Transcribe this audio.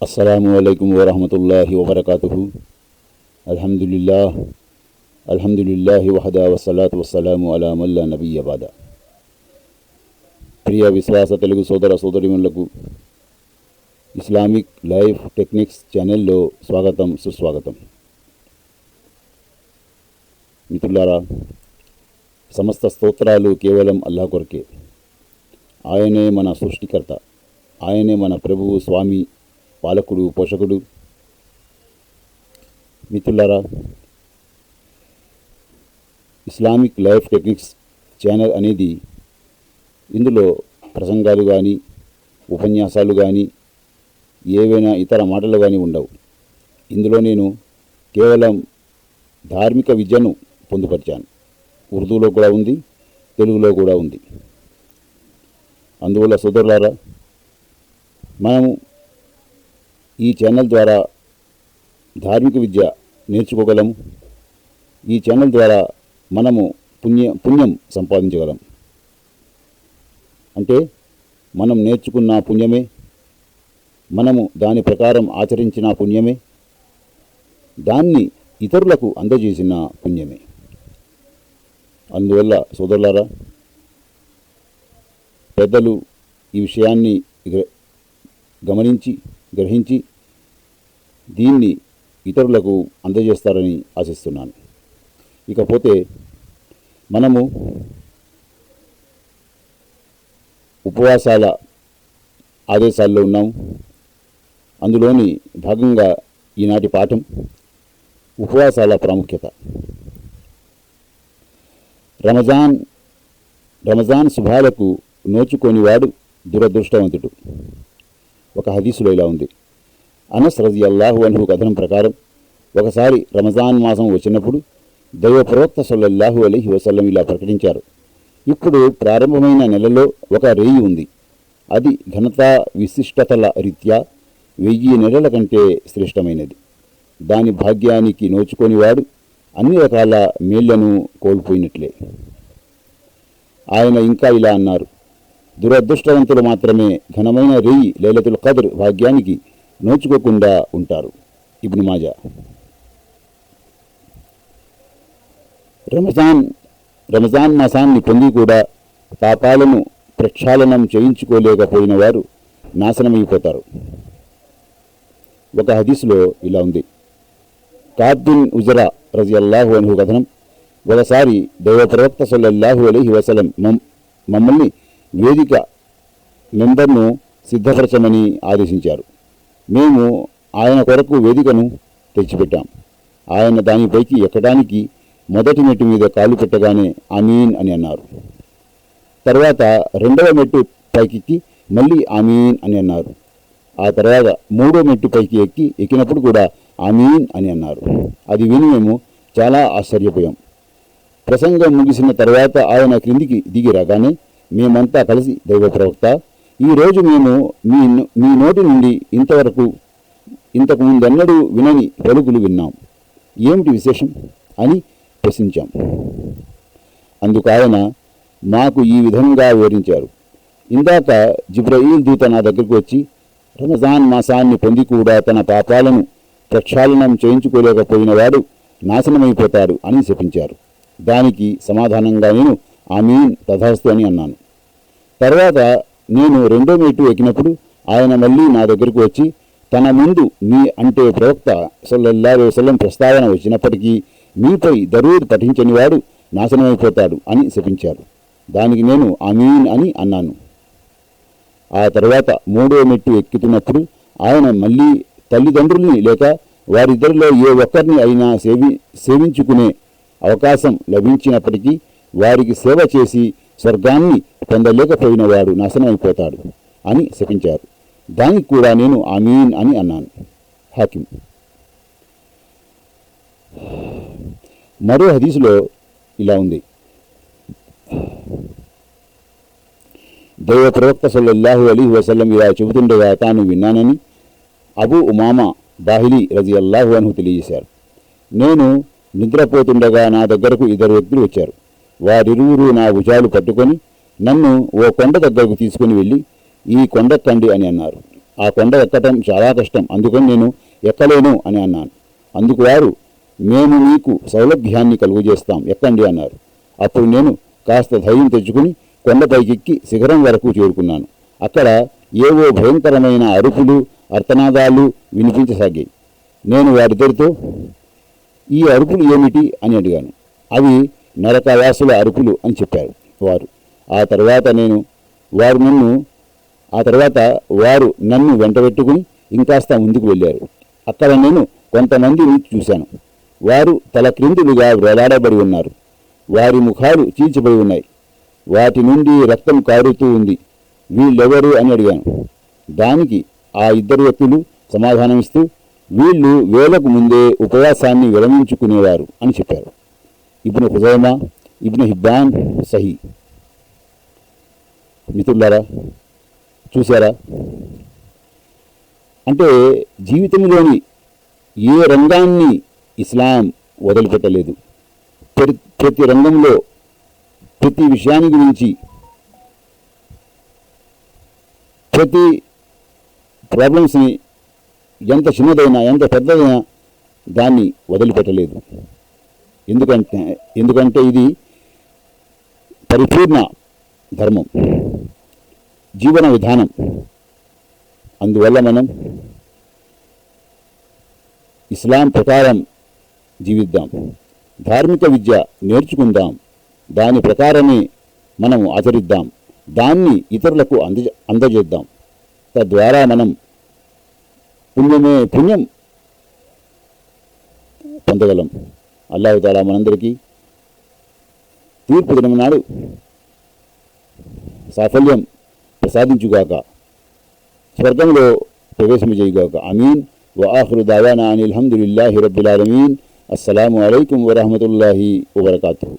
अस्सलामुअलैकुम वरहमतुल्लाहि वबरकातुहु। अल्हम्दुलिल्लाहि वहदा वस्सलातु वस्सलामु अला मन ला नबिय्य बअदा। ప్రియ విశ్వాస తెలుగు సోదర సోదరీమణులకు ఇస్లామిక్ లైఫ్ టెక్నిక్స్ ఛానల్లో స్వాగతం సుస్వాగతం. మిత్రులారా, సమస్త స్తోత్రాలు కేవలం అల్లాహ్ కొరకే. ఆయనే మన సృష్టికర్త, ఆయనే మన ప్రభువు, స్వామి, పాలకుడు, పోషకుడు. మిత్రులారా, ఇస్లామిక్ లైఫ్ టెక్నిక్స్ ఛానల్ అనేది ఇందులో ప్రసంగాలు కానీ, ఉపన్యాసాలు కానీ, ఏవైనా ఇతర మాటలు కానీ ఉండవు. ఇందులో నేను కేవలం ధార్మిక విద్యను పొందుపరిచాను. ఉర్దూలో కూడా ఉంది, తెలుగులో కూడా ఉంది. అందువల్ల సోదరులారా, మనము ఈ ఛానల్ ద్వారా ధార్మిక విద్య నేర్చుకోగలము. ఈ ఛానల్ ద్వారా మనము పుణ్యం సంపాదించగలం. అంటే మనం నేర్చుకున్న పుణ్యమే, మనము దాని ప్రకారం ఆచరించిన పుణ్యమే, దాన్ని ఇతరులకు అందజేసిన పుణ్యమే. అందువల్ల సోదరులారా, పెద్దలు ఈ విషయాన్ని గమనించి గ్రహించి దీన్ని ఇతరులకు అందజేస్తారని ఆశిస్తున్నాను. ఇకపోతే మనము ఉపవాసాల ఆదేశాల్లో ఉన్నాము. అందులోని భాగంగా ఈనాటి పాఠం ఉపవాసాల ప్రాముఖ్యత. రమజాన్ శుభాలకు నోచుకోనివాడు దురదృష్టవంతుడు. ఒక హదీసులో ఇలా ఉంది. అనస్ రజియల్లాహు అన్హు కథనం ప్రకారం ఒకసారి రమజాన్ మాసం వచ్చినప్పుడు దైవ ప్రవక్త సల్లల్లాహు అలైహి వసల్లం ఇలా ప్రకటించారు: ఇప్పుడు ప్రారంభమైన నెలలో ఒక రేయి ఉంది. అది ఘనతా విశిష్టతల రీత్యా 1000 నెలల కంటే శ్రేష్టమైనది. దాని భాగ్యానికి నోచుకోనివాడు అన్ని రకాల మేళ్లను కోల్పోయినట్లే. ఆయన ఇంకా ఇలా అన్నారు: దురదృష్టవంతులు మాత్రమే ఘనమైన రేయి లైలతుల్ ఖద్ర్ భాగ్యానికి నోచుకోకుండా ఉంటారు. ఇబ్ను మాజా. రమజాన్ మాసాన్ని పొంది కూడా పాపాలను ప్రక్షాళనం చేయించుకోలేకపోయిన వారు నాశనమైపోతారు. ఒక హదీసులో ఇలా ఉంది. కఅబ్ బిన్ ఉజ్రా రజియల్లాహు అన్హు కథనం. ఒకసారి దైవ ప్రవక్త సల్లల్లాహు అలైహి వసల్లం మమ్మల్ని వేదిక మెంబర్ను సిద్ధపరచమని ఆదేశించారు. మేము ఆయన కొరకు వేదికను తెచ్చిపెట్టాం. ఆయన దానిపైకి ఎక్కడానికి మొదటి మెట్టు మీద కాలు పెట్టగానే ఆమీన్ అని అన్నారు. తర్వాత రెండవ మెట్టు పైకి మళ్ళీ ఆమీన్ అని అన్నారు. ఆ తర్వాత మూడో మెట్టు పైకి ఎక్కినప్పుడు కూడా ఆమీన్ అని అన్నారు. అది విని మేము చాలా ఆశ్చర్యపోయాం. ప్రసంగం ముగిసిన తర్వాత ఆయన క్రిందికి దిగి రాగానే మేమంతా కలిసి దైవ ప్రవక్త, ఈరోజు మేము మీ నోటి నుండి ఇంతకు ముందెన్నడూ వినని పలుకులు విన్నాం. ఏమిటి విశేషం అని ప్రశ్నించాం. అందుకు ఆయన మాకు ఈ విధంగా వివరించారు. ఇందాక జిబ్రయీల్ దూత నా దగ్గరకు వచ్చి రమజాన్ మాసాన్ని పొంది కూడా తన పాపాలను ప్రక్షాళనం చేయించుకోలేకపోయిన వాడు నాశనమైపోతాడు అని శపించారు. దానికి సమాధానంగా నేను ఆమీన్ తథాస్తు అని అన్నాను. తర్వాత నేను రెండో మెట్టు ఎక్కినప్పుడు ఆయన మళ్ళీ నా దగ్గరకు వచ్చి తన ముందు మీ అంటే ప్రవక్త సల్లల్లాహు అలైహి వసల్లం ప్రస్తావన వచ్చినప్పటికీ మీపై దరూద్ పఠించని వాడు నాశనమైపోతాడు అని శపించారు. దానికి నేను ఆమీన్ అని అన్నాను. ఆ తర్వాత మూడో మెట్టు ఎక్కుతున్నప్పుడు ఆయన మళ్ళీ తల్లిదండ్రుల్ని లేక వారిద్దరిలో ఏ ఒక్కరిని అయినా సేవించుకునే అవకాశం లభించినప్పటికీ వారికి సేవ చేసి స్వర్గాన్ని పొందలేకపోయిన వాడు నాశనమైపోతాడు అని శపించారు. దానికి కూడా నేను ఆమీన్ అని అన్నాను. హాకిం. మరో హదీసులో ఇలా ఉంది. దైవ ప్రవక్త సల్లల్లాహు అలైహి వసల్లం ఇలా చెబుతుండగా తాను విన్నానని అబూ ఉమామా బాహిలీ రజియల్లాహు అన్హు తెలియజేశారు. నేను నిద్రపోతుండగా నా దగ్గరకు 2 వ్యక్తులు వచ్చారు. వారిరువురు నా భుజాలు పట్టుకొని నన్ను ఓ కొండ దగ్గరకు తీసుకుని వెళ్ళి ఈ కొండెక్కండి అని అన్నారు. ఆ కొండ ఎక్కటం చాలా కష్టం, అందుకని నేను ఎక్కలేను అని అన్నాను. అందుకు వారు, మేము మీకు సౌలభ్యాన్ని కలుగజేస్తాం, ఎక్కండి అన్నారు. అప్పుడు నేను కాస్త ధైర్యం తెచ్చుకుని కొండపైకెక్కి శిఖరం వరకు చేరుకున్నాను. అక్కడ ఏవో భయంకరమైన అరుపులు, అర్తనాదాలు వినిపించసాగాయి. నేను వారిద్దరితో, ఈ అరుపులు ఏమిటి అని అడిగాను. అవి నరకవాసుల అరుపులు అని చెప్పారు వారు. ఆ తర్వాత వారు నన్ను వెంటబెట్టుకుని ఇంకాస్త ముందుకు వెళ్ళారు. అక్కడ నేను కొంతమందిని చూశాను. వారు తల క్రిందులుగా వేలాడబడి ఉన్నారు. వారి ముఖాలు చీల్చబడి ఉన్నాయి. వాటి నుండి రక్తం కారుతూ ఉంది. వీళ్ళెవరు అని అడిగాను. దానికి ఆ ఇద్దరు వ్యక్తులు సమాధానమిస్తూ, వీళ్ళు వేలకు ముందే ఉపవాసాన్ని విరమించుకునేవారు అని చెప్పారు. ఇబ్ను ఖుజైమా, ఇబ్ను హిబ్బాన్ సహీ. మిత్రులారా, చూశారా? అంటే జీవితంలోని ఏ రంగాన్ని ఇస్లాం వదిలిపెట్టలేదు. ప్రతి రంగంలో ప్రతి విషయాన్ని గురించి, ప్రతి ప్రాబ్లమ్స్ని ఎంత చిన్నదైనా ఎంత పెద్దదైనా దాన్ని వదిలిపెట్టలేదు. ఎందుకంటే ఇది పరిపూర్ణ ధర్మం, జీవన విధానం. అందువల్ల మనం ఇస్లాం ప్రకారం జీవిద్దాం, ధార్మిక విద్య నేర్చుకుందాం, దాని ప్రకారమే మనం ఆచరిద్దాం, దాన్ని ఇతరులకు అందజేద్దాం. తద్వారా మనం పుణ్యం పొందగలం. అల్లాహు తాలా మనందరికీ తీర్పు దినం నాడు సాఫల్యం ప్రసాదించుగాక, స్వర్గంలో ప్రవేశింపజేయుగాక. ఆమీన్. వఆఖిరు దావానా అనిల్ హమ్దులిల్లాహి రబ్బిల్ ఆలమీన్. అస్సలాము అలైకుం వరహమతుల్లాహి వబరకాతుహు.